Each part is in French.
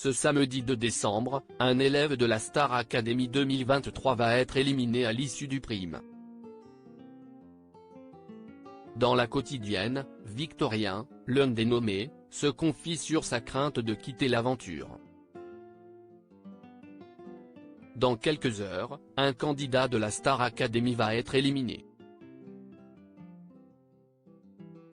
Ce samedi 2 décembre, un élève de la Star Academy 2023 va être éliminé à l'issue du prime. Dans la quotidienne, Victorien, l'un des nommés, se confie sur sa crainte de quitter l'aventure. Dans quelques heures, un candidat de la Star Academy va être éliminé.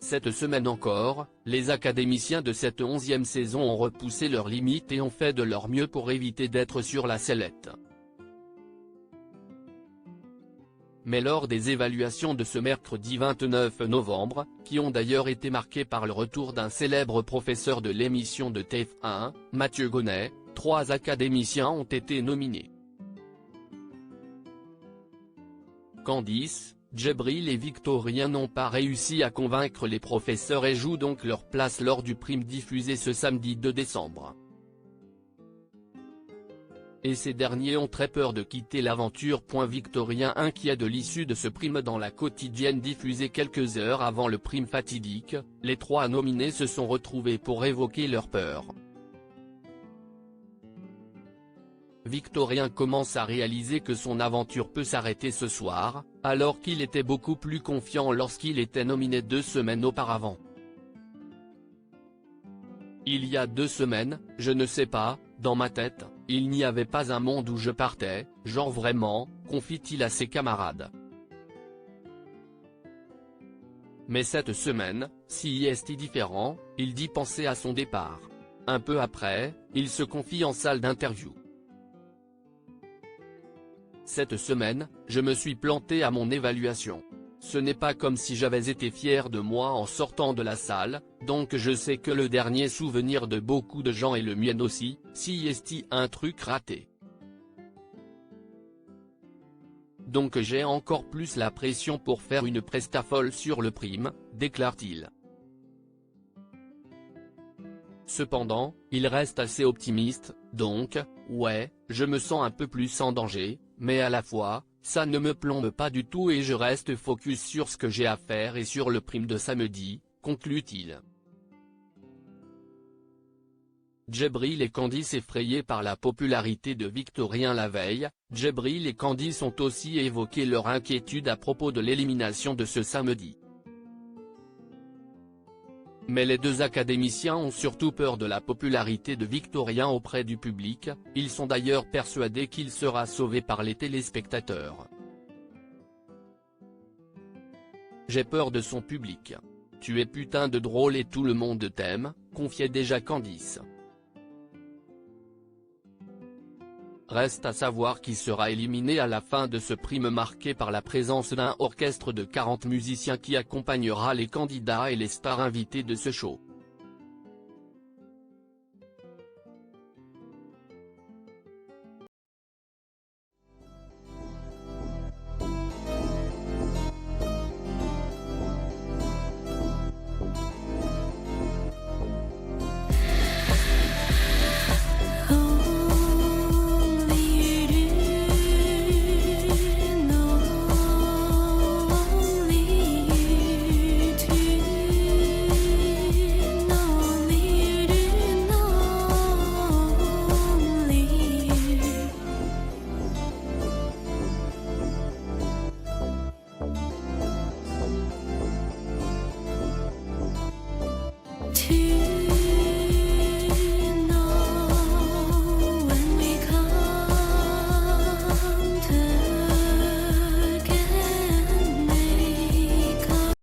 Cette semaine encore, les académiciens de cette 11e saison ont repoussé leurs limites et ont fait de leur mieux pour éviter d'être sur la sellette. Mais lors des évaluations de ce mercredi 29 novembre, qui ont d'ailleurs été marquées par le retour d'un célèbre professeur de l'émission de TF1, Mathieu Gonnet, 3 académiciens ont été nominés. Candice, Djibril et Victorien n'ont pas réussi à convaincre les professeurs et jouent donc leur place lors du prime diffusé ce samedi 2 décembre. Et ces derniers ont très peur de quitter l'aventure. Victorien inquiet de l'issue de ce prime. Dans la quotidienne diffusée quelques heures avant le prime fatidique, les 3 nominés se sont retrouvés pour évoquer leur peur. Victorien commence à réaliser que son aventure peut s'arrêter ce soir, alors qu'il était beaucoup plus confiant lorsqu'il était nominé 2 semaines auparavant. Il y a 2 semaines, je ne sais pas, dans ma tête, il n'y avait pas un monde où je partais, genre vraiment, confie-t-il à ses camarades. Mais cette semaine, si est différent, il dit penser à son départ. Un peu après, il se confie en salle d'interview. Cette semaine, je me suis planté à mon évaluation. Ce n'est pas comme si j'avais été fier de moi en sortant de la salle, donc je sais que le dernier souvenir de beaucoup de gens est le mien aussi, si est un truc raté. Donc j'ai encore plus la pression pour faire une presta folle sur le prime, déclare-t-il. Cependant, il reste assez optimiste, donc, ouais, je me sens un peu plus en danger, mais à la fois, ça ne me plombe pas du tout et je reste focus sur ce que j'ai à faire et sur le prime de samedi, conclut-il. Djibril et Candice effrayés par la popularité de Victorien la veille, Djibril et Candice ont aussi évoqué leur inquiétude à propos de l'élimination de ce samedi. Mais les 2 académiciens ont surtout peur de la popularité de Victorien auprès du public, ils sont d'ailleurs persuadés qu'il sera sauvé par les téléspectateurs. J'ai peur de son public. Tu es putain de drôle et tout le monde t'aime, confiait déjà Candice. Reste à savoir qui sera éliminé à la fin de ce prime marqué par la présence d'un orchestre de 40 musiciens qui accompagnera les candidats et les stars invités de ce show. To